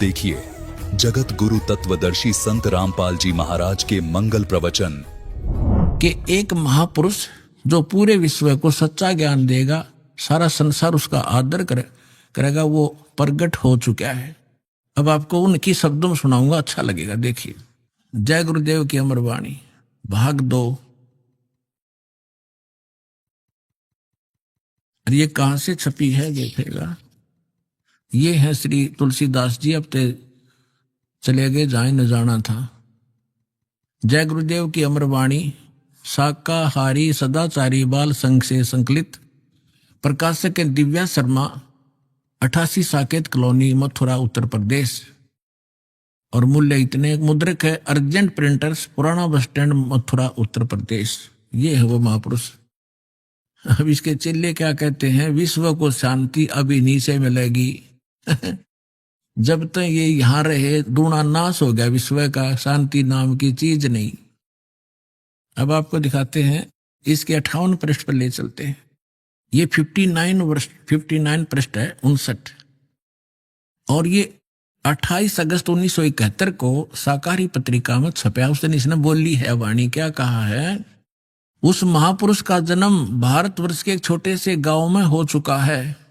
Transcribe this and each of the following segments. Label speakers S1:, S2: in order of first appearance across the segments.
S1: देखिए जगत गुरु तत्वदर्शी संत रामपाल जी महाराज के मंगल प्रवचन
S2: कि एक महापुरुष जो पूरे विश्व को सच्चा ज्ञान देगा, सारा संसार उसका आदर करेगा, वो प्रगट हो चुका है। अब आपको उनकी शब्दों में सुनाऊंगा, अच्छा लगेगा। देखिए, जय गुरुदेव की अमर वाणी, भाग 2। और ये कहां से छपी है देखिएगा। ये है श्री तुलसीदास जी, अब ते चले गए जहां न जाना था। जय गुरुदेव की अमर वाणी, शाकाहारी सदाचारी बाल संघ से संकलित, प्रकाशक है दिव्या शर्मा, 88 साकेत कॉलोनी, मथुरा, उत्तर प्रदेश। और मूल्य इतने, मुद्रक है अर्जेंट प्रिंटर्स, पुराना बस स्टैंड, मथुरा, उत्तर प्रदेश। ये है वो महापुरुष। अब इसके चेले क्या कहते हैं, विश्व को शांति अभी नीचे मिलेगी जब तक ये यहां रहे दूना नाश हो गया विश्व का, शांति नाम की चीज नहीं। अब आपको दिखाते हैं, इसके 58 पृष्ठ पर ले चलते हैं। ये 59 पृष्ठ है, 59। और ये 28 अगस्त 1971 को साकारी पत्रिका में छपा। उस दिन इसने बोली है वाणी, क्या कहा है, उस महापुरुष का जन्म भारतवर्ष के एक छोटे से गांव में हो चुका है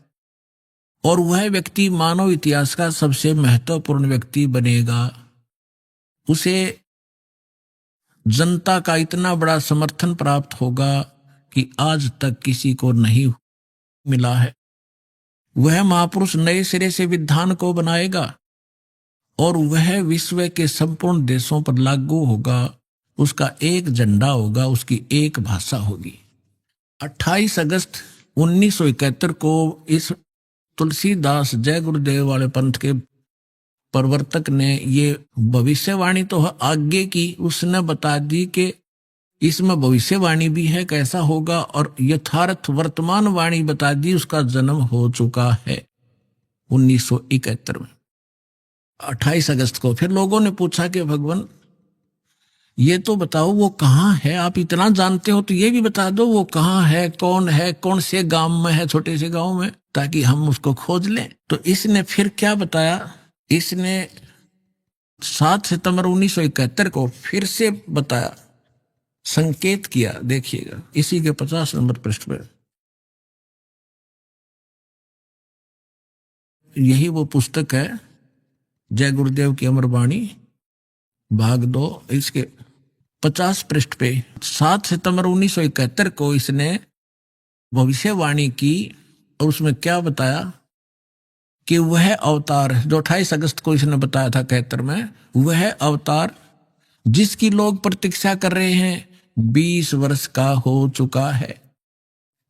S2: और वह व्यक्ति मानव इतिहास का सबसे महत्वपूर्ण व्यक्ति बनेगा। उसे जनता का इतना बड़ा समर्थन प्राप्त होगा कि आज तक किसी को नहीं मिला है। वह महापुरुष नए सिरे से विधान को बनाएगा और वह विश्व के संपूर्ण देशों पर लागू होगा। उसका एक झंडा होगा, उसकी एक भाषा होगी। 28 अगस्त 1971 को इस तुलसीदास जय गुरुदेव वाले पंथ के प्रवर्तक ने ये भविष्यवाणी तो आगे की, उसने बता दी कि इसमें भविष्यवाणी भी है कैसा होगा, और यथार्थ वर्तमान वाणी बता दी, उसका जन्म हो चुका है 1971 में 28 अगस्त को। फिर लोगों ने पूछा कि भगवान ये तो बताओ वो कहाँ है, आप इतना जानते हो तो ये भी बता दो वो कहाँ है, कौन से गांव में है, छोटे से गांव में, ताकि हम उसको खोज लें। तो इसने फिर क्या बताया, इसने 7 सितंबर 1971 को फिर से बताया, संकेत किया। देखिएगा इसी के 50 नंबर पृष्ठ पर। यही वो पुस्तक है, जय गुरुदेव की अमर वाणी, भाग 2। इसके 50 पृष्ठ पे 7 सितंबर 1971 को इसने भविष्यवाणी की और उसमें क्या बताया कि वह अवतार जो 28 अगस्त को इसने बताया था 71 में, वह अवतार जिसकी लोग प्रतीक्षा कर रहे हैं 20 वर्ष का हो चुका है।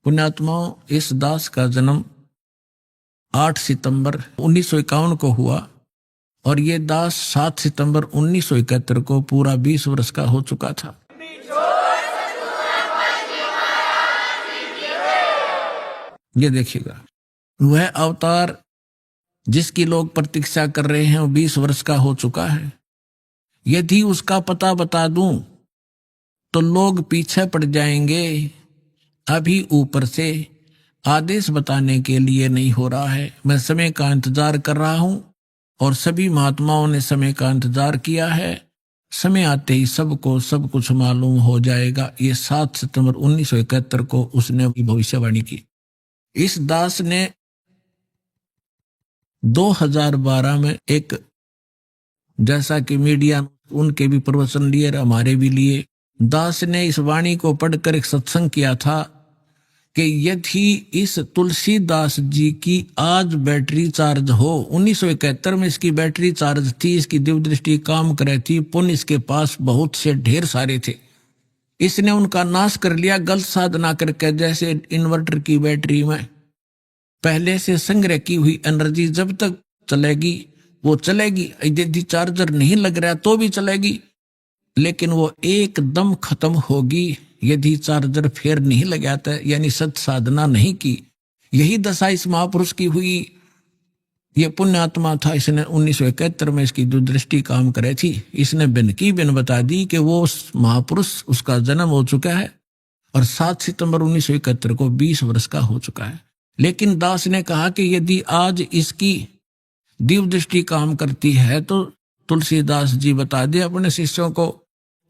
S2: पुण्यात्माओं, इस दास का जन्म 8 सितंबर 1951 को हुआ और ये दास 7 सितंबर 1971 को पूरा 20 वर्ष का हो चुका था। ये देखिएगा, वह अवतार जिसकी लोग प्रतीक्षा कर रहे हैं वो 20 वर्ष का हो चुका है। यदि उसका पता बता दूं तो लोग पीछे पड़ जाएंगे। अभी ऊपर से आदेश बताने के लिए नहीं हो रहा है। मैं समय का इंतजार कर रहा हूं और सभी महात्माओं ने समय का इंतजार किया है। समय आते ही सबको सब कुछ मालूम हो जाएगा। ये 7 सितंबर 1971 को उसने भविष्यवाणी की। इस दास ने 2012 में एक, जैसा कि मीडिया उनके भी प्रवचन लिए और हमारे भी लिए, दास ने इस वाणी को पढ़कर एक सत्संग किया था कि यदि इस तुलसीदास जी की आज बैटरी चार्ज हो, 1971 में इसकी बैटरी चार्ज थी, इसकी दिव्य दृष्टि काम कर रही थी, पुण्य इसके पास बहुत से ढेर सारे थे, इसने उनका नाश कर लिया गलत साधना करके। जैसे इन्वर्टर की बैटरी में पहले से संग्रह की हुई एनर्जी जब तक चलेगी वो चलेगी, यदि चार्जर नहीं लग रहा तो भी चलेगी, लेकिन वो एकदम खत्म होगी यदि चार्जर फिर नहीं लगाता, यानी सत साधना नहीं की। यही दशा इस महापुरुष की हुई। ये पुण्यात्मा था, इसने 1971 में इसकी दूरदृष्टि काम करे थी। इसने बिन की बिन बता दी कि वो महापुरुष, उसका जन्म हो चुका है और 7 सितंबर 1971 को 20 वर्ष का हो चुका है। लेकिन दास ने कहा कि यदि आज इसकी दिव्य दृष्टि काम करती है तो तुलसीदास जी बता दे अपने शिष्यों को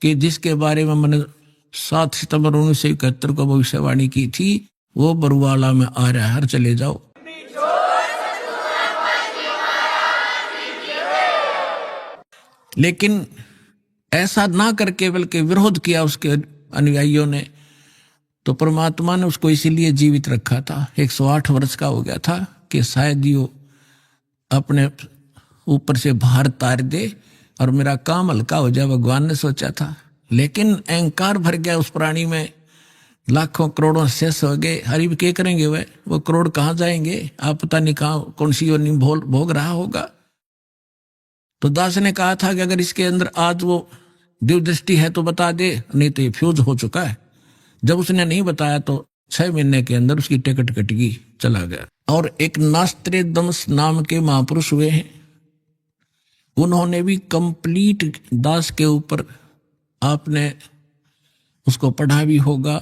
S2: कि जिसके बारे में मैंने 7 सितंबर 1971 को भविष्यवाणी की थी वो बरुआला में आ रहा है, चले जाओ। लेकिन ऐसा ना करके बल्कि विरोध किया उसके अनुयायियों ने, तो परमात्मा ने उसको इसीलिए जीवित रखा था। 108 वर्ष का हो गया था कि शायद ये अपने ऊपर से भार तार दे और मेरा काम हल्का हो जाए, भगवान ने सोचा था। लेकिन अहंकार भर गया उस प्राणी में, लाखों करोड़ों शेष हो गए। हरिब क्या करेंगे वो करोड़ कहाँ जाएंगे, आप पता नहीं कहाँ कौन सी योनि भोग रहा होगा। तो दास ने कहा था कि अगर इसके अंदर आज वो दिव्य दृष्टि है तो बता दे, नहीं तो ये फ्यूज हो चुका है। जब उसने नहीं बताया तो 6 महीने के अंदर उसकी टिकट कट गई, चला गया। और एक नास्त्रे दमस नाम के महापुरुष हुए हैं, उन्होंने भी कंप्लीट दास के ऊपर, आपने उसको पढ़ा भी होगा,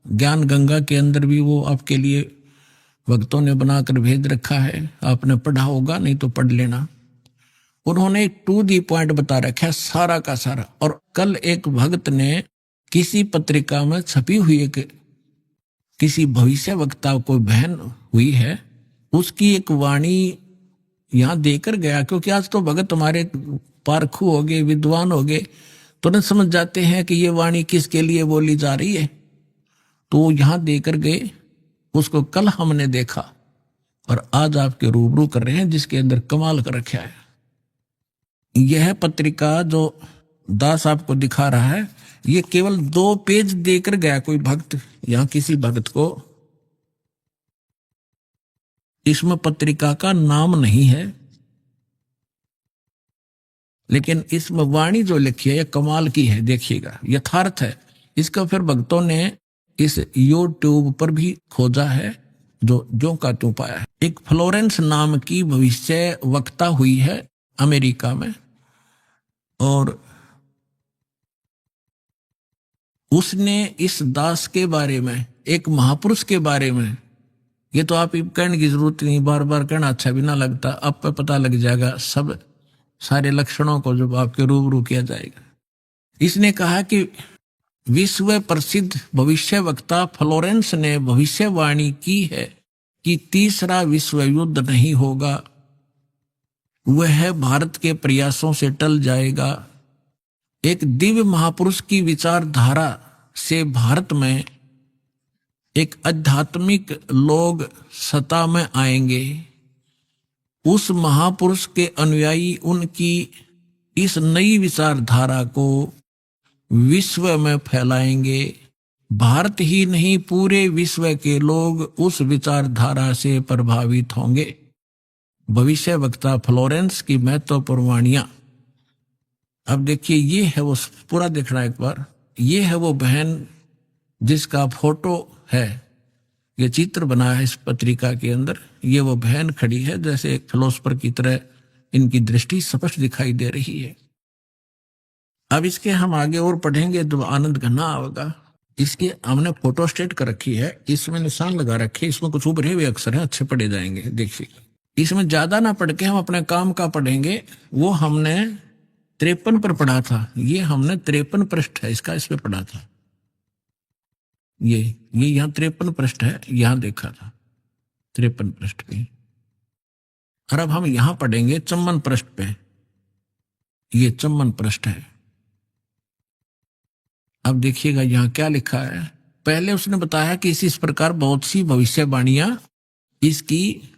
S2: ज्ञान गंगा के अंदर भी वो आपके लिए भक्तों ने बनाकर भेज रखा है, आपने पढ़ा होगा, नहीं तो पढ़ लेना। उन्होंने टू दी पॉइंट बता रखा है सारा का सारा। और कल एक भक्त ने किसी पत्रिका में छपी हुई एक किसी भविष्य वक्ता को बहन हुई है, उसकी एक वाणी यहां देकर गया, क्योंकि आज तो भगत हमारे पारखू हो गए, विद्वान हो गए, तुरंत समझ जाते हैं कि ये वाणी किसके लिए बोली जा रही है। तो यहां देकर गए, उसको कल हमने देखा और आज आपके रूबरू कर रहे हैं, जिसके अंदर कमाल कर रखा है। यह पत्रिका जो दास आपको दिखा रहा है, ये केवल 2 पेज देकर गया कोई भक्त, यहां किसी भक्त को इसमें पत्रिका का नाम नहीं है, लेकिन इसमें वाणी जो लिखी है यह कमाल की है, देखिएगा, यथार्थ है। इसका फिर भक्तों ने इस यूट्यूब पर भी खोजा है, जो का त्यों पाया है। एक फ्लोरेंस नाम की भविष्य वक्ता हुई है अमेरिका में, और उसने इस दास के बारे में, एक महापुरुष के बारे में, ये तो आप कहने की जरूरत नहीं, बार बार कहना अच्छा भी ना लगता, अब पे पता लग जाएगा सब सारे लक्षणों को जब आपके रूबरू किया जाएगा। इसने कहा कि विश्व प्रसिद्ध भविष्य वक्ता फ्लोरेंस ने भविष्यवाणी की है कि तीसरा विश्व युद्ध नहीं होगा, वह भारत के प्रयासों से टल जाएगा। एक दिव्य महापुरुष की विचारधारा से भारत में एक आध्यात्मिक लोग सत्ता में आएंगे। उस महापुरुष के अनुयायी उनकी इस नई विचारधारा को विश्व में फैलाएंगे। भारत ही नहीं, पूरे विश्व के लोग उस विचारधारा से प्रभावित होंगे। भविष्य वक्ता फ्लोरेंस की महत्वपूर्ण वाणियां। अब देखिए, ये है वो, पूरा देखना एक बार, ये है वो बहन जिसका फोटो है, ये चित्र बना है इस पत्रिका के अंदर। ये वो बहन खड़ी है, जैसे एक फिलोसफर की तरह इनकी दृष्टि स्पष्ट दिखाई दे रही है। अब इसके हम आगे और पढ़ेंगे तो आनंद घना आएगा। इसके हमने फोटो स्टेट कर रखी है, इसमें निशान लगा रखे, इसमें कुछ उभरे हुए अक्षर हैं, अच्छे पढ़े जाएंगे। देखिए, इसमें ज्यादा ना पढ़ के हम अपने काम का पढ़ेंगे। वो हमने 53 पर पढ़ा था, ये हमने 53 पृष्ठ है इसका, इस पे पढ़ा था। ये यहाँ 53 पृष्ठ है, यहां देखा था 53 पृष्ठ पे। और अब हम यहां पढ़ेंगे 54 पृष्ठ पे, ये 54 पृष्ठ है। अब देखिएगा यहाँ क्या लिखा है। पहले उसने बताया कि इस प्रकार बहुत सी भविष्यवाणियां इसकी,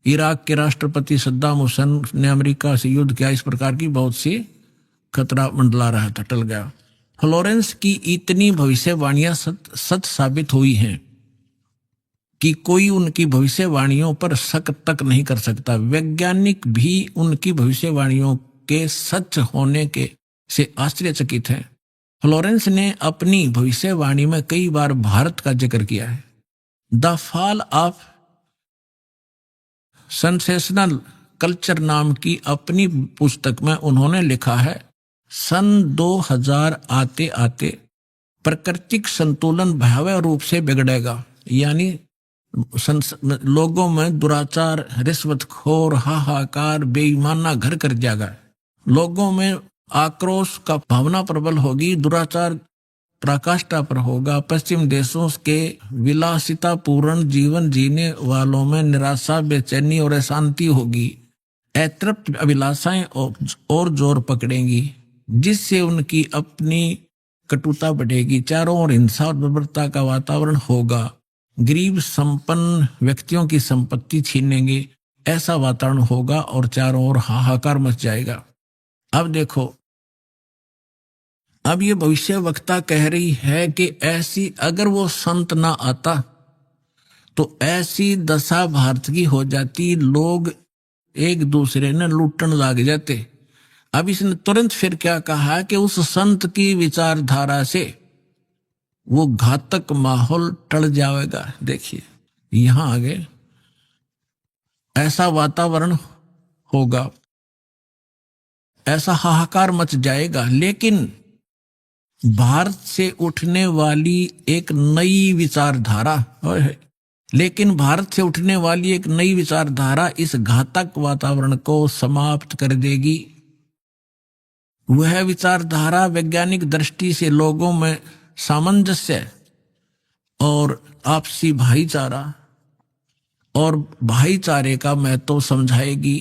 S2: इराक के राष्ट्रपति सद्दाम हुसैन ने अमेरिका से युद्ध किया, इस प्रकार की बहुत सी खतरा मंडला रहा था, टल गया। फ्लोरेंस की इतनी भविष्यवाणियां सच साबित हुई हैं कि कोई उनकी भविष्यवाणियों पर शक तक नहीं कर सकता। वैज्ञानिक भी उनकी भविष्यवाणियों के सच होने के से आश्चर्यचकित हैं। फ्लोरेंस ने अपनी भविष्यवाणी में कई बार भारत का जिक्र किया है। The fall of sensational culture नाम की अपनी पुस्तक में उन्होंने लिखा है, सन 2000 आते आते प्राकृतिक संतुलन भयावह रूप से बिगड़ेगा। यानी लोगों में दुराचार, रिश्वतखोर, हाहाकार, बेईमाना घर कर जाएगा। लोगों में आक्रोश का भावना प्रबल होगी, दुराचार पराकाष्ठा पर होगा। पश्चिम देशों के विलासिता पूर्ण जीवन जीने वालों में निराशा, बेचैनी और अशांति होगी। अतृप्त अभिलाषाएं और जोर पकड़ेंगी, जिससे उनकी अपनी कटुता बढ़ेगी। चारों ओर हिंसा और बर्बरता का वातावरण होगा। गरीब संपन्न व्यक्तियों की संपत्ति छीनेंगे, ऐसा वातावरण होगा और चारों ओर हाहाकार मच जाएगा। अब देखो, अब ये भविष्य वक्ता कह रही है कि ऐसी, अगर वो संत ना आता तो ऐसी दशा भारत की हो जाती, लोग एक दूसरे ने लूटने लग जाते। अब इसने तुरंत फिर क्या कहा कि उस संत की विचारधारा से वो घातक माहौल टल जाएगा। देखिए यहां आगे ऐसा वातावरण होगा, ऐसा हाहाकार मच जाएगा। लेकिन भारत से उठने वाली एक नई विचारधारा, लेकिन भारत से उठने वाली एक नई विचारधारा इस घातक वातावरण को समाप्त कर देगी। वह विचारधारा वैज्ञानिक दृष्टि से लोगों में सामंजस्य और आपसी भाईचारा और भाईचारे का महत्व समझाएगी।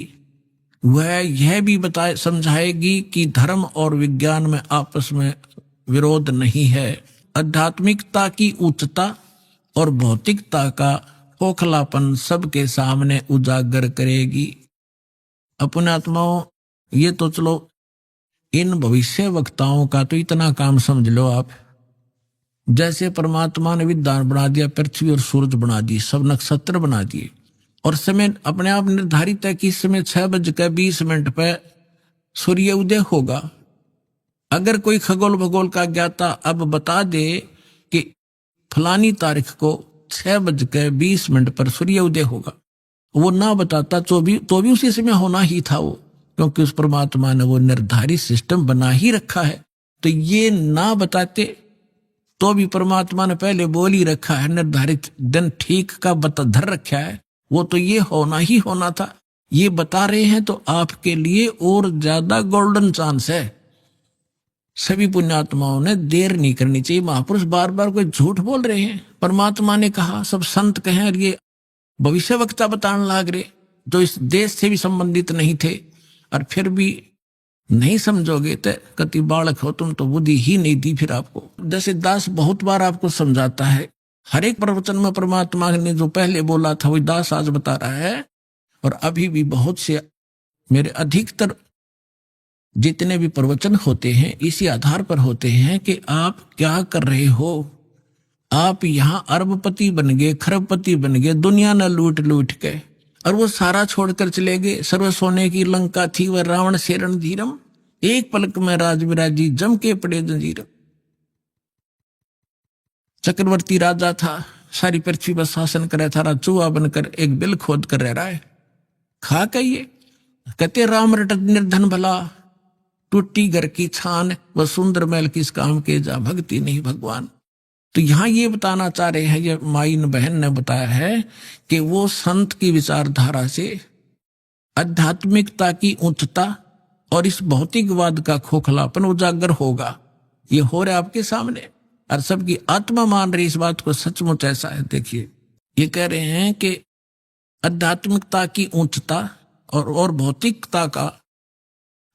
S2: वह यह भी समझाएगी कि धर्म और विज्ञान में आपस में विरोध नहीं है। आध्यात्मिकता की उच्चता और भौतिकता का खोखलापन सबके सामने उजागर करेगी। अपने आत्माओं, ये तो चलो इन भविष्य वक्ताओं का तो इतना काम समझ लो आप। जैसे परमात्मा ने विद्वान बना दिया, पृथ्वी और सूरज बना दी, सब नक्षत्र बना दिए, और समय अपने आप निर्धारित है कि इस समय 6:20 पर सूर्य उदय होगा। अगर कोई खगोल भगोल का ज्ञाता अब बता दे कि फलानी तारीख को 6:20 पर सूर्य उदय होगा, वो ना बताता तो भी उसी समय होना ही था वो, क्योंकि उस परमात्मा ने वो निर्धारित सिस्टम बना ही रखा है। तो ये ना बताते तो भी परमात्मा ने पहले बोल ही रखा है, निर्धारित दिन ठीक का धर रखा है, वो तो ये होना ही होना था। ये बता रहे हैं तो आपके लिए और ज्यादा गोल्डन चांस है। सभी पुण्यात्माओं ने देर नहीं करनी चाहिए। महापुरुष बार बार कोई झूठ बोल रहे हैं, परमात्मा ने कहा, सब संत कहें, और ये भविष्य वक्ता बताने लाग रहे जो इस देश से भी संबंधित नहीं थे, और फिर भी नहीं समझोगे तो कति बालक हो तुम, तो बुद्धि ही नहीं दी फिर आपको। जैसे दास बहुत बार आपको समझाता है, हर एक प्रवचन में परमात्मा ने जो पहले बोला था वही दास आज बता रहा है। और अभी भी बहुत से मेरे अधिकतर जितने भी प्रवचन होते हैं इसी आधार पर होते हैं कि आप क्या कर रहे हो। आप यहाँ अरबपति बन गए, खरबपति बन गए, दुनिया न लूट लूट के, और वो सारा छोड़कर चले गए। सर्व सोने की लंका थी वह रावण से रणधीरम, एक पलक में राज विराजी जम के पड़े जंजीरम। चक्रवर्ती राजा था, सारी पृथ्वी पर शासन करे था, चूहा बनकर एक बिल खोद कर रह रहा है। खा कहिए कहते राम रटत निर्धन भला, टूटी घर की छान व सुंदर महल किस काम के, जा भक्ति नहीं भगवान। तो यहां ये बताना चाह रहे हैं, ये माइन बहन ने बताया है कि वो संत की विचारधारा से आध्यात्मिकता की उच्चता और इस भौतिकवाद का खोखलापन उजागर होगा। ये हो रहा है आपके सामने, और सबकी आत्मा मान रही इस बात को, सचमुच ऐसा है। देखिए ये कह रहे हैं कि आध्यात्मिकता की उच्चता और भौतिकता का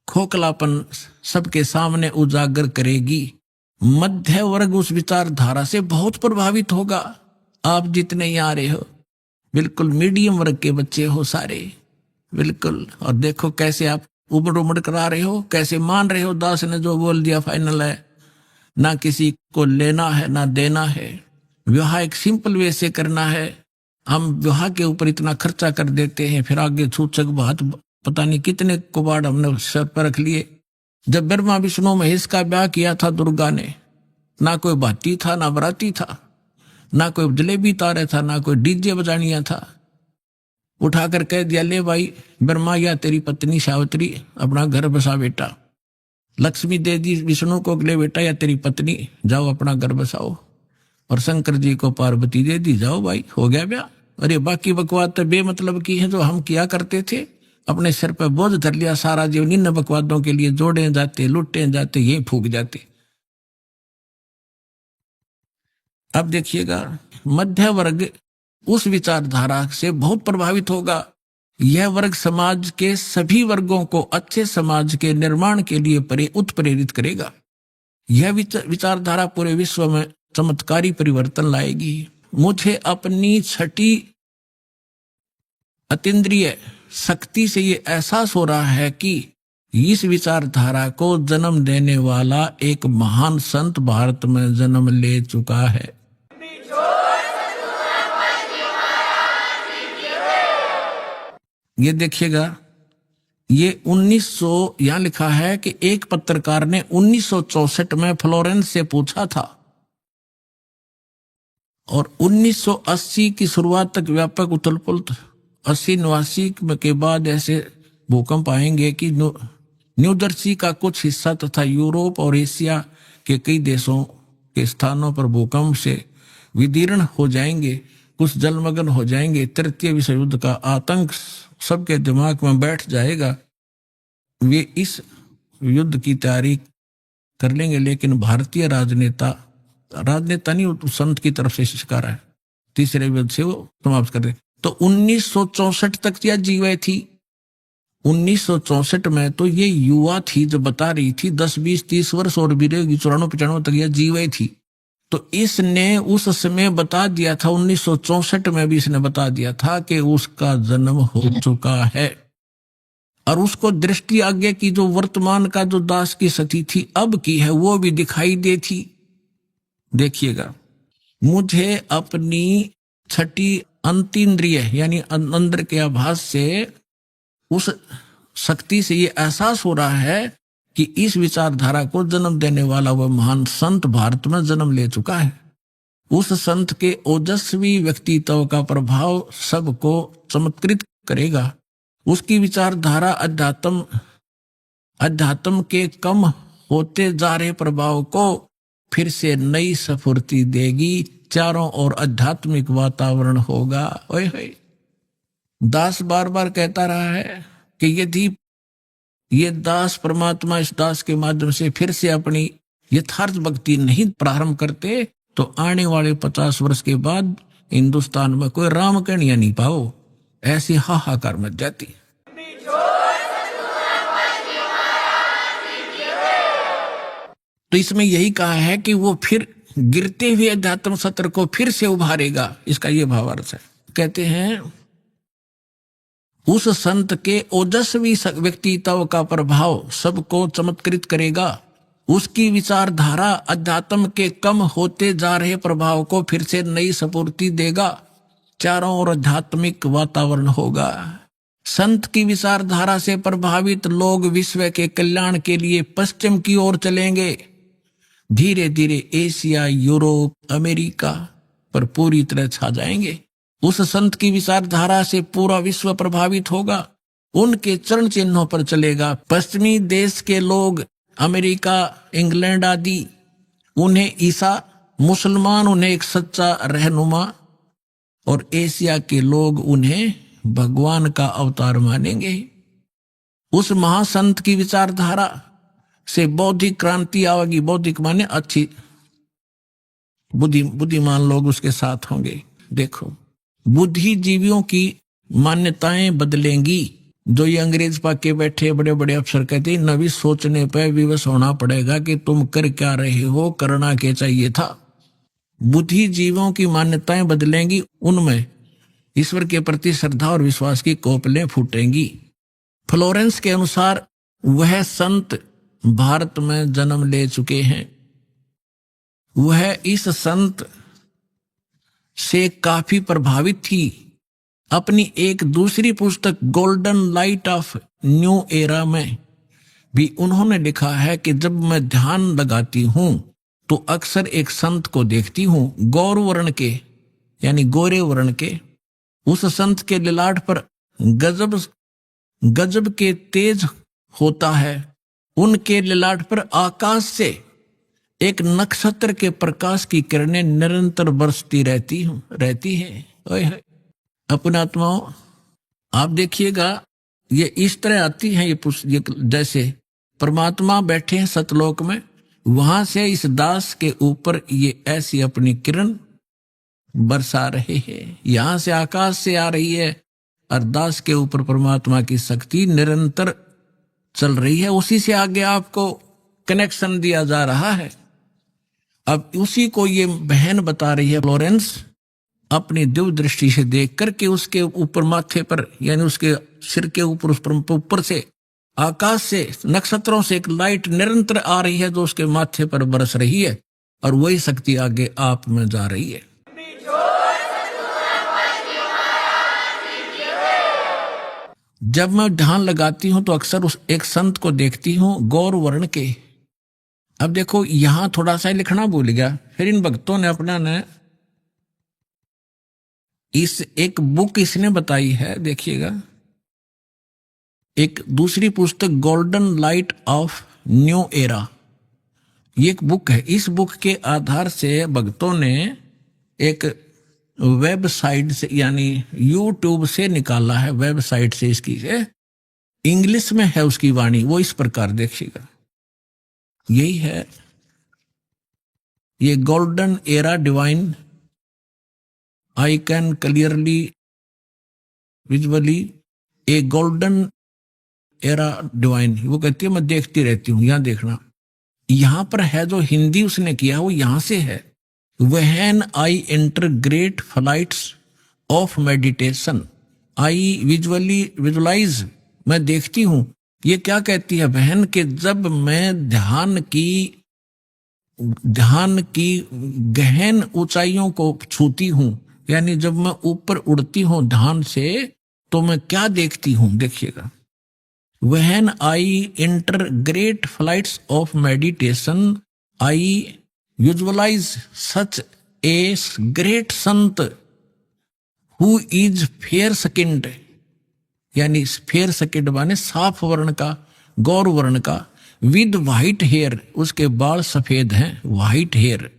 S2: खोखलापन सबके सामने उजागर करेगी। मध्य वर्ग उस विचारधारा से बहुत प्रभावित होगा। आप जितने यहाँ आ रहे हो बिल्कुल मीडियम वर्ग के बच्चे हो सारे, बिल्कुल। और देखो कैसे आप उमड़ उमड़ कर आ रहे हो, कैसे मान रहे हो दास ने जो बोल दिया फाइनल है, ना किसी को लेना है ना देना है। विवाह एक सिंपल वे से करना है। हम विवाह के ऊपर इतना खर्चा कर देते हैं, फिर आगे छूचक बात पता नहीं कितने कुबाड़ हमने सर पर रख लिए। जब ब्रह्मा विष्णु महेश का ब्याह किया था दुर्गा ने, ना कोई भाती था ना बराती था, ना कोई जलेबी तारे था, ना कोई डीजे बजानिया था। उठाकर कह दिया, ले भाई ब्रह्मा या तेरी पत्नी सावित्री अपना घर बसा बेटा। लक्ष्मी दे दी विष्णु को, ले बेटा या तेरी पत्नी जाओ अपना घर बसाओ। और शंकर जी को पार्वती दे दी, जाओ भाई हो गया ब्याह। अरे बाकी बकवाद तो बेमतलब की है जो हम किया करते थे, अपने सिर पर बोझ धर लिया सारा जीवन इन बकवादों के लिए, जोड़े जाते, लुटे जाते, ये फूक जाते। अब देखिएगा, मध्य वर्ग उस विचारधारा से बहुत प्रभावित होगा। यह वर्ग समाज के सभी वर्गों को अच्छे समाज के निर्माण के लिए उत्प्रेरित करेगा। यह विचारधारा पूरे विश्व में चमत्कारी परिवर्तन लाएगी। मुझे अपनी छठी अतीन्द्रिय शक्ति से ये एहसास हो रहा है कि इस विचारधारा को जन्म देने वाला एक महान संत भारत में जन्म ले चुका है। ये देखिएगा, ये 1900 यहां लिखा है कि एक पत्रकार ने 1964 में फ्लोरेंस से पूछा था और 1980 की शुरुआत तक व्यापक उथल-पुथल, 80-89 के बाद ऐसे भूकंप आएंगे कि न्यू जर्सी का कुछ हिस्सा तथा यूरोप और एशिया के कई देशों के स्थानों पर भूकंप से विदीर्ण हो जाएंगे, कुछ जलमग्न हो जाएंगे। तृतीय विश्व युद्ध का आतंक सबके दिमाग में बैठ जाएगा। वे इस युद्ध की तैयारी कर लेंगे, लेकिन भारतीय राजनेता नहीं, संत की तरफ से शिकार है, तीसरे युद्ध से वो समाप्त कर दे। तो 1964 तक यह जीवे थी। 1964 में तो ये युवा थी जो बता रही थी, 10, 20, 30 वर्ष और भी रहेगी, 94-95 तक यह जीवे थी। तो इसने उस समय बता दिया था, 1964 में भी इसने बता दिया था कि उसका जन्म हो चुका है। और उसको दृष्टि आगे की जो वर्तमान का जो दास की सती थी अब की है, वो भी दिखाई देती। देखिएगा, मुझे अपनी छठी अंतीन्द्रिय यानी अंदर के आभास से, उस शक्ति से ये एहसास हो रहा है कि इस विचारधारा को जन्म देने वाला वह महान संत भारत में जन्म ले चुका है। उस संत के ओजस्वी व्यक्तित्व का प्रभाव सबको चमत्कृत करेगा। उसकी विचारधारा अध्यात्म के कम होते जा रहे प्रभाव को फिर से नई स्फूर्ति देगी। चारों ओर आध्यात्मिक वातावरण होगा। ओए होए, दास बार बार कहता रहा है कि यदि ये दास परमात्मा इस दास के माध्यम से फिर से अपनी यथार्थ भक्ति नहीं प्रारंभ करते तो आने वाले 50 वर्ष के बाद हिंदुस्तान में कोई राम कहानियां नहीं पाओ, ऐसी हाहाकार मच जाती। तो इसमें यही कहा है कि वो फिर गिरते हुए अध्यात्म सत्र को फिर से उभारेगा। इसका ये भावार्थ है। कहते हैं उस संत के ओजस्वी व्यक्तित्व का प्रभाव सबको चमत्कृत करेगा। उसकी विचारधारा अध्यात्म के कम होते जा रहे प्रभाव को फिर से नई स्फूर्ति देगा। चारों ओर आध्यात्मिक वातावरण होगा। संत की विचारधारा से प्रभावित लोग विश्व के कल्याण के लिए पश्चिम की ओर चलेंगे। धीरे धीरे एशिया, यूरोप, अमेरिका पर पूरी तरह छा जाएंगे। उस संत की विचारधारा से पूरा विश्व प्रभावित होगा, उनके चरण चिन्हों पर चलेगा। पश्चिमी देश के लोग, अमेरिका, इंग्लैंड आदि, उन्हें ईसा, मुसलमान उन्हें एक सच्चा रहनुमा और एशिया के लोग उन्हें भगवान का अवतार मानेंगे। उस महासंत की विचारधारा से बौद्धिक क्रांति आवेगी। बौद्धिक माने अच्छी बुद्धिमान लोग उसके साथ होंगे। देखो, बुद्धिजीवियों की मान्यताएं बदलेंगी। जो ये अंग्रेज पाके बैठे बड़े बड़े अफसर कहते हैं, नवी सोचने पर विवश होना पड़ेगा कि तुम कर क्या रहे हो, करना क्या चाहिए था। बुद्धिजीवियों की मान्यताएं बदलेंगी, उनमें ईश्वर के प्रति श्रद्धा और विश्वास की कोपलें फूटेंगी। फ्लोरेंस के अनुसार वह संत भारत में जन्म ले चुके हैं। वह इस संत से काफी प्रभावित थी। अपनी एक दूसरी पुस्तक golden light of new era में भी उन्होंने लिखा है कि जब मैं ध्यान लगाती हूं तो अक्सर एक संत को देखती हूं, गौर वर्ण के यानी गोरे वर्ण के। उस संत के ललाट पर गजब के तेज होता है। उनके ललाट पर आकाश से एक नक्षत्र के प्रकाश की किरणें निरंतर बरसती रहती हैं। ओए अपने आत्माओं, आप देखिएगा ये इस तरह आती है ये जैसे परमात्मा बैठे हैं सतलोक में, वहां से इस दास के ऊपर ये ऐसी अपनी किरण बरसा रहे हैं। यहां से आकाश से आ रही है और दास के ऊपर परमात्मा की शक्ति निरंतर चल रही है। उसी से आगे आपको कनेक्शन दिया जा रहा है। अब उसी को ये बहन बता रही है फ्लोरेंस, अपनी दिव्य दृष्टि से देख करके उसके ऊपर माथे पर यानी उसके सिर के ऊपर उस पर ऊपर से आकाश से नक्षत्रों से एक लाइट निरंतर आ रही है जो उसके माथे पर बरस रही है और वही शक्ति आगे आप में जा रही है। जब मैं ध्यान लगाती हूं तो अक्सर उस एक संत को देखती हूं गौर वर्ण के। अब देखो यहां थोड़ा सा लिखना भूल गया, फिर इन भक्तों ने अपना ने इस एक बुक इसने बताई है, देखिएगा एक दूसरी पुस्तक golden light of new era, ये एक बुक है। इस बुक के आधार से भक्तों ने एक वेबसाइट से यानी यूट्यूब से निकाला है, वेबसाइट से इसकी है, इंग्लिश में है उसकी वाणी, वो इस प्रकार देखिएगा, यही है ये golden era divine, I can clearly visually A golden era divine, वो कहती है मैं देखती रहती हूं। यहां देखना, यहां पर है जो हिंदी उसने किया वो यहां से है, when I enter great flights of meditation I visualize, मैं देखती हूं। ये क्या कहती है बहन के जब मैं ध्यान की गहन ऊंचाइयों को छूती हूं, यानी जब मैं ऊपर उड़ती हूं ध्यान से, तो मैं क्या देखती हूं, देखिएगा when I enter great flights of meditation I visualize such a great संत हु इज फेयर स्किन्ड, यानी फेयर स्किन्ड माने साफ वर्ण का, गौर वर्ण का, विद व्हाइट हेयर, उसके बाल सफेद हैं, white hair,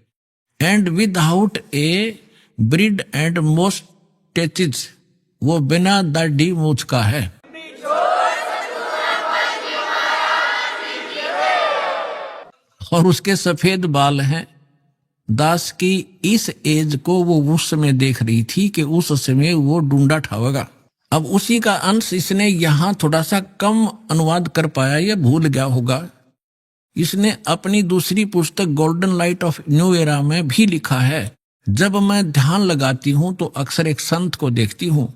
S2: and without a beard and moustaches, वो बिना दाढ़ी मूछ का है। और उसके सफेद बाल हैं। दास की इस एज को वो उस समय देख रही थी कि उस समय वो ढूंढा ठावेगा। अब उसी का अंश इसने यहां थोड़ा सा कम अनुवाद कर पाया, ये भूल गया होगा। इसने अपनी दूसरी पुस्तक golden light of new era में भी लिखा है, जब मैं ध्यान लगाती हूं तो अक्सर एक संत को देखती हूं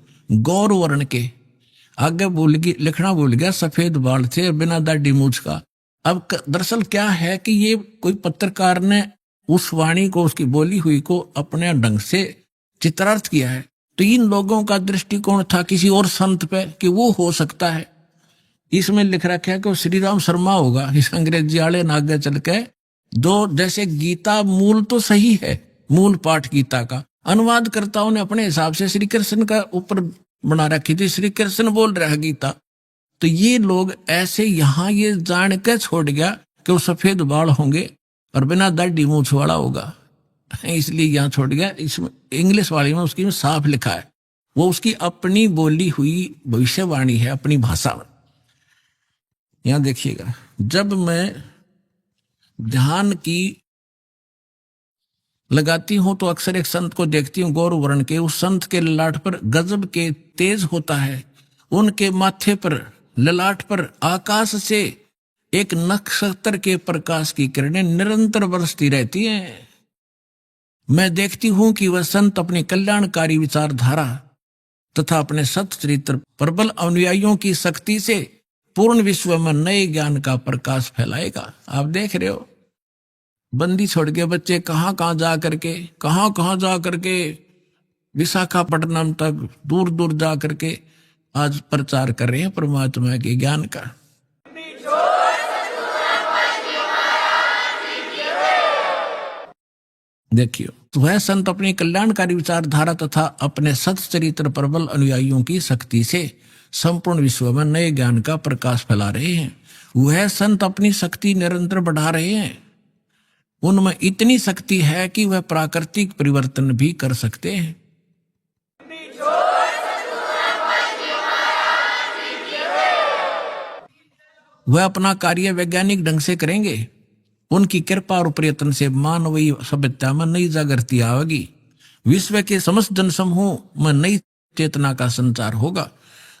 S2: गौर वर्ण के, आगे लिखना भूल गया, सफेद बाल थे बिना दाढ़ी मूछ का। अब दरअसल क्या है कि ये कोई पत्रकार ने उस वाणी को, उसकी बोली हुई को अपने ढंग से चित्रार्थ किया है। तो इन लोगों का दृष्टिकोण था किसी और संत पे कि वो हो सकता है। इसमें लिख रखा है कि वो श्री राम शर्मा होगा, इस अंग्रेजी वाले ने आगे चल के दो, जैसे गीता मूल तो सही है, मूल पाठ गीता का अनुवादकर्ताओं ने अपने हिसाब से श्री कृष्ण का ऊपर बना रखी थी, श्री कृष्ण बोल रहा है गीता। तो ये लोग ऐसे यहां ये जान के छोड़ गया कि वो सफेद बाल होंगे और बिना दाढ़ी मूछ वाला होगा, इसलिए यहां छोड़ गया। इसमें इंग्लिश वाली में उसकी में साफ लिखा है, वो उसकी अपनी बोली हुई भविष्यवाणी है, अपनी भाषा में। यहां देखिएगा, जब मैं ध्यान की लगाती हूं तो अक्सर एक संत को देखती हूं गौर वर्ण के, उस संत के ललाट पर गजब के तेज होता है, उनके माथे पर ललाट पर आकाश से एक नक्षत्र के प्रकाश की किरणें निरंतर बरसती रहती हैं। मैं देखती हूं कि वह संत अपनी कल्याणकारी विचारधारा तथा अपने सत चरित्र प्रबल अनुयायियों की शक्ति से पूर्ण विश्व में नए ज्ञान का प्रकाश फैलाएगा। आप देख रहे हो, बंदी छोड़ के बच्चे कहां कहां जा करके विशाखापट्टनम तक दूर दूर जा करके आज प्रचार कर रहे हैं परमात्मा के ज्ञान का। देखियो, तो वह संत अपनी कल्याणकारी विचारधारा तथा अपने सत चरित्र प्रबल अनुयायियों की शक्ति से संपूर्ण विश्व में नए ज्ञान का प्रकाश फैला रहे हैं। वह संत अपनी शक्ति निरंतर बढ़ा रहे हैं, उनमें इतनी शक्ति है कि वह प्राकृतिक परिवर्तन भी कर सकते हैं। वह अपना कार्य वैज्ञानिक ढंग से करेंगे। उनकी कृपा और प्रयत्न से मानवीय सभ्यता में नई जागृति आएगी। विश्व के समस्त जनसमूह में नई चेतना का संचार होगा।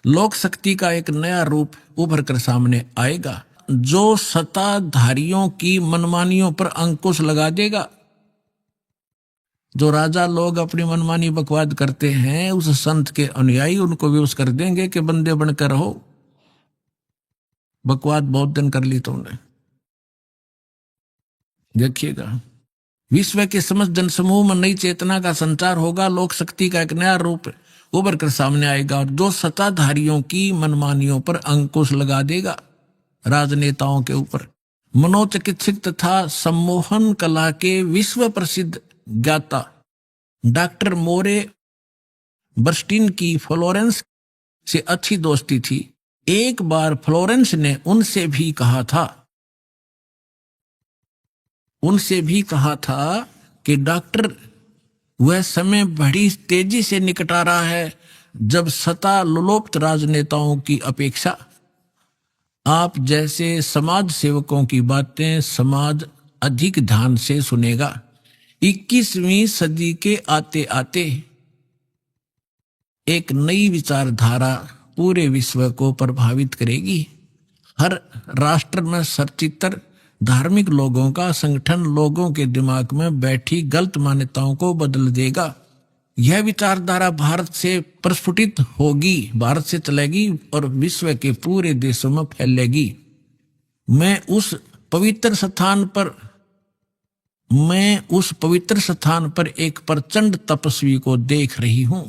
S2: लोक शक्ति का एक नया रूप उभर कर सामने आएगा, जो सत्ताधारियों की मनमानियों पर अंकुश लगा देगा। जो राजा लोग अपनी मनमानी बकवाद करते हैं, उस संत के अनुयायी उनको विवश कर देंगे कि बंदे बनकर रहो, बकवाद बहुत दिन कर ली तुमने। देखिएगा, विश्व के समस्त जनसमूह में नई चेतना का संचार होगा। लोक शक्ति का एक नया रूप उभर कर सामने आएगा, और जो सत्ताधारियों की मनमानियों पर अंकुश लगा देगा, राजनेताओं के ऊपर। मनोचिकित्सक तथा सम्मोहन कला के विश्व प्रसिद्ध ज्ञाता डॉक्टर मोरे बर्स्टीन की फ्लोरेंस से अच्छी दोस्ती थी। एक बार फ्लोरेंस ने उनसे भी कहा था कि डॉक्टर, वह समय बड़ी तेजी से निकट आ रहा है जब सत्ता लोलुप्त राजनेताओं की अपेक्षा आप जैसे समाज सेवकों की बातें समाज अधिक ध्यान से सुनेगा। 21वीं सदी के आते आते एक नई विचारधारा पूरे विश्व को प्रभावित करेगी। हर राष्ट्र में सचित्र धार्मिक लोगों का संगठन लोगों के दिमाग में बैठी गलत मान्यताओं को बदल देगा। यह विचारधारा भारत से प्रस्फुटित होगी, भारत से चलेगी और विश्व के पूरे देशों में फैलेगी। मैं उस पवित्र स्थान पर एक प्रचंड तपस्वी को देख रही हूं,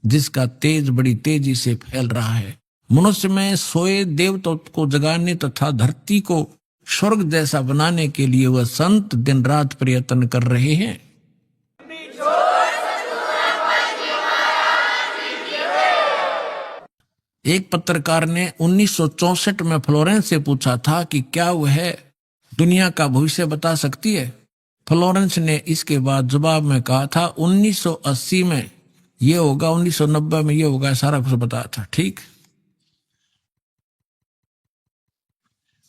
S2: जिसका तेज बड़ी तेजी से फैल रहा है। मनुष्य में सोए देवताओं को जगाने तथा धरती को स्वर्ग जैसा बनाने के लिए वह संत दिन रात प्रयत्न कर रहे हैं। एक पत्रकार ने 1964 में फ्लोरेंस से पूछा था कि क्या वह दुनिया का भविष्य बता सकती है। फ्लोरेंस ने इसके बाद जवाब में कहा था 1980 में ये होगा, 1990 में ये होगा, सारा कुछ बताया था। ठीक,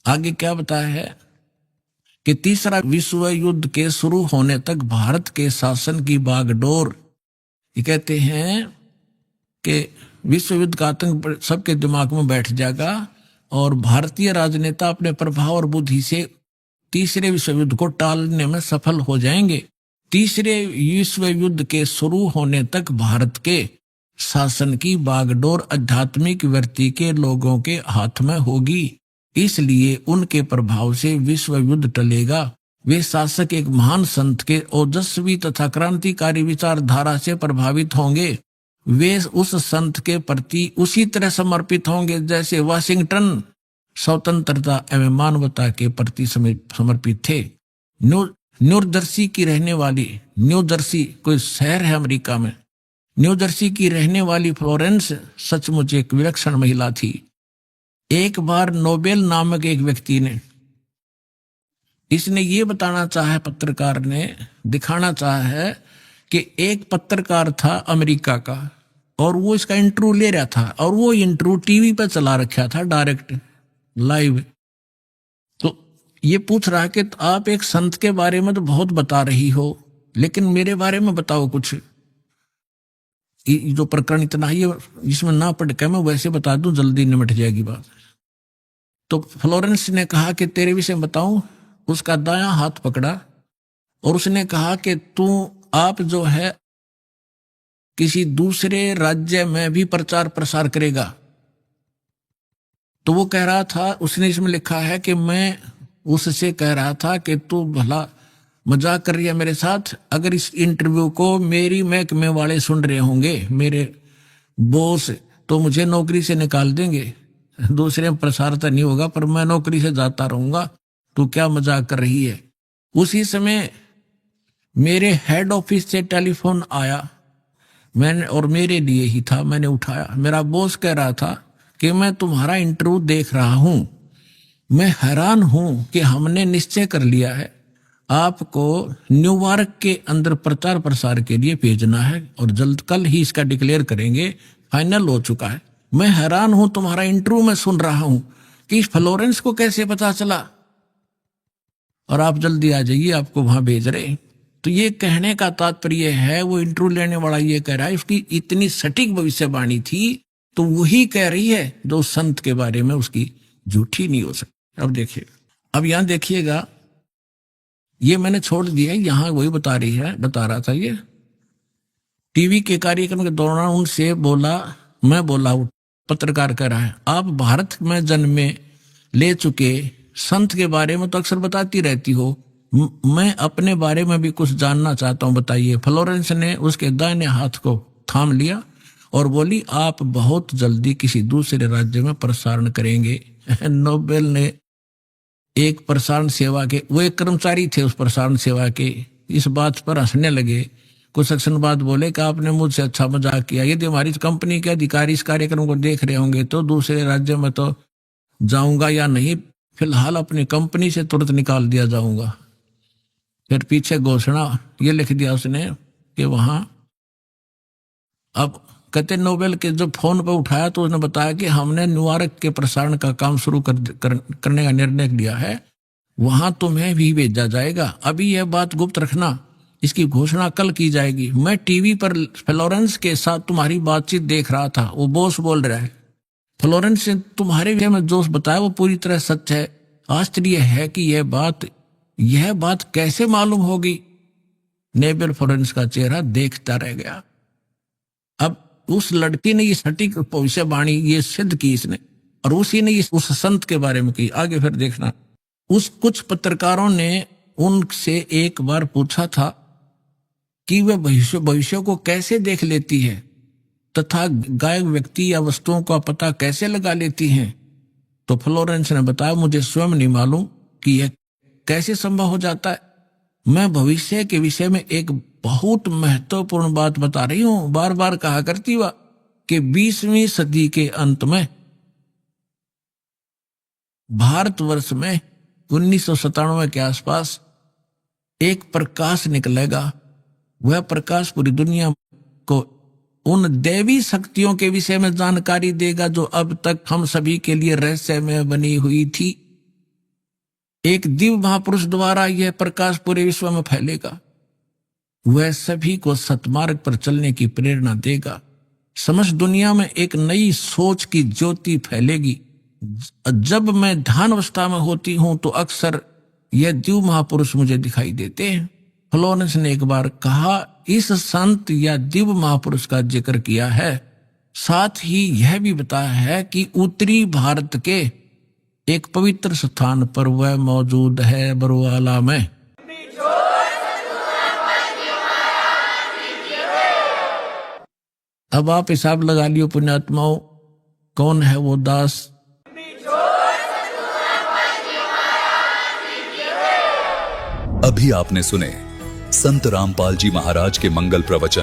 S2: आगे क्या बताया है कि तीसरा विश्व युद्ध के शुरू होने तक भारत के शासन की बागडोर, ये कहते हैं कि विश्व युद्ध का आतंक सबके दिमाग में बैठ जाएगा और भारतीय राजनेता अपने प्रभाव और बुद्धि से तीसरे विश्व युद्ध को टालने में सफल हो जाएंगे। तीसरे विश्व युद्ध के शुरू होने तक भारत के शासन की बागडोर आध्यात्मिक वृत्ति के लोगों के हाथ में होगी, इसलिए उनके प्रभाव से विश्व युद्ध टलेगा। वे शासक एक महान संत के ओजस्वी तथा क्रांतिकारी विचारधारा से प्रभावित होंगे। वे उस संत के प्रति उसी तरह समर्पित होंगे जैसे वाशिंगटन स्वतंत्रता एवं मानवता के प्रति समर्पित थे। न्यू जर्सी की रहने वाली, न्यू जर्सी कोई शहर है अमेरिका में, न्यू जर्सी की रहने वाली फ्लोरेंस सचमुच एक विलक्षण महिला थी। एक बार नोबेल नामक एक व्यक्ति ने, इसने ये बताना चाहा है, पत्रकार ने दिखाना चाहा है कि एक पत्रकार था अमेरिका का और वो इसका इंटरव्यू ले रहा था और वो इंटरव्यू टीवी पर चला रखा था डायरेक्ट लाइव। तो ये पूछ रहा है कि आप एक संत के बारे में तो बहुत बता रही हो, लेकिन मेरे बारे में बताओ कुछ। जो प्रकरण इतना ही इसमें ना पढ़ के मैं वैसे बता दूं, जल्दी निमट जाएगी बात। तो फ्लोरेंस ने कहा कि तेरे विषय बताऊं। उसका दायां हाथ पकड़ा और उसने कहा कि आप जो है किसी दूसरे राज्य में भी प्रचार प्रसार करेगा। तो वो कह रहा था, उसने इसमें लिखा है कि मैं उससे कह रहा था कि तू भला मजाक कर रही है मेरे साथ। अगर इस इंटरव्यू को मेरी महकमे वाले सुन रहे होंगे, मेरे बॉस, तो मुझे नौकरी से निकाल देंगे। दूसरे में प्रसार तो नहीं होगा पर मैं नौकरी से जाता रहूंगा। तू क्या मजाक कर रही है। उसी समय मेरे हेड ऑफिस से टेलीफोन आया, मैंने, और मेरे लिए ही था, मैंने उठाया। मेरा बॉस कह रहा था कि मैं तुम्हारा इंटरव्यू देख रहा हूं, मैं हैरान हूं कि हमने निश्चय कर लिया है आपको न्यूयॉर्क के अंदर प्रचार प्रसार के लिए भेजना है और जल्द कल ही इसका डिक्लेयर करेंगे, फाइनल हो चुका है। मैं हैरान हूं, तुम्हारा इंटरव्यू मैं सुन रहा हूं कि फ्लोरेंस को कैसे पता चला और आप जल्दी आ जाइए, आपको वहां भेज रहे। तो ये कहने का तात्पर्य है, वो इंटरव्यू लेने वाला ये कह रहा है उसकी इतनी सटीक भविष्यवाणी थी, तो वही कह रही है जो संत के बारे में उसकी झूठी नहीं हो सकती। अब देखिए, अब यहां देखिएगा, ये मैंने छोड़ दिया, यहां वही बता रहा था ये टीवी के कार्यक्रम के दौरान उनसे बोला, मैं बोला, पत्रकार कह रहा है, आप भारत में जन्मे ले चुके संत के बारे में तो अक्सर बताती रहती हो, मैं अपने बारे में भी कुछ जानना चाहता हूं, बताइए। फ्लोरेंस ने उसके दाहिने हाथ को थाम लिया और बोली, आप बहुत जल्दी किसी दूसरे राज्य में प्रसारण करेंगे। नोबेल ने एक प्रसारण सेवा के, वो एक कर्मचारी थे उस प्रसारण सेवा के, इस बात पर हंसने लगे। कुछ क्षण बाद बोले कि आपने मुझसे अच्छा मजाक किया, यदि हमारी कंपनी के अधिकारी इस कार्यक्रम को देख रहे होंगे तो दूसरे राज्य में तो जाऊंगा या नहीं, फिलहाल अपनी कंपनी से तुरंत निकाल दिया जाऊंगा। फिर पीछे घोषणा ये लिख दिया उसने कि वहां, अब कहते नोबेल के जब फोन पर उठाया तो उसने बताया कि हमने न्यूयॉर्क के प्रसारण का काम शुरू करने का निर्णय लिया है, वहां तुम्हें भी भेजा जाएगा। अभी यह बात गुप्त रखना, इसकी घोषणा कल की जाएगी। मैं टीवी पर फ्लोरेंस के साथ तुम्हारी बातचीत देख रहा था, वो बॉस बोल रहा है, फ्लोरेंस ने तुम्हारे विषय में जो बताया वो पूरी तरह सच है। आश्चर्य है कि यह बात कैसे मालूम होगी। नोबेल फ्लोरेंस का चेहरा देखता रह गया। अब उस लड़की ने ये सटीक भविष्यवाणी ये सिद्ध की इसने, और उसी ने उस संत के बारे में की। आगे फिर देखना, उस कुछ पत्रकारों ने उनसे एक बार पूछा था कि वह भविष्य को कैसे देख लेती है तथा गायब व्यक्ति या वस्तुओं का पता कैसे लगा लेती हैं। तो फ्लोरेंस ने बताया, मुझे स्वयं नहीं मालूम कि यह कैसे संभव हो जाता है। मैं भविष्य के विषय में एक बहुत महत्वपूर्ण बात बता रही हूं। बार बार कहा करती हुआ कि 20वीं सदी के अंत में भारतवर्ष में 1997 के आसपास एक प्रकाश निकलेगा। वह प्रकाश पूरी दुनिया को उन दैवी शक्तियों के विषय में जानकारी देगा जो अब तक हम सभी के लिए रहस्यमय बनी हुई थी। एक दिव्य महापुरुष द्वारा यह प्रकाश पूरे विश्व में फैलेगा। वह सभी को सतमार्ग पर चलने की प्रेरणा देगा। समस्त दुनिया में एक नई सोच की ज्योति फैलेगी। जब मैं ध्यान अवस्था में होती हूं तो अक्सर यह दिव्य महापुरुष मुझे दिखाई देते हैं। फ्लोरेंस ने एक बार कहा, इस संत या दिव्य महापुरुष का जिक्र किया है, साथ ही यह भी बताया है कि उत्तरी भारत के एक पवित्र स्थान पर वह मौजूद है, बरवाला में। अब आप हिसाब लगा लियो पुण्यात्माओं, कौन है वो दास।
S1: अभी आपने सुने संत रामपाल जी महाराज के मंगल प्रवचन।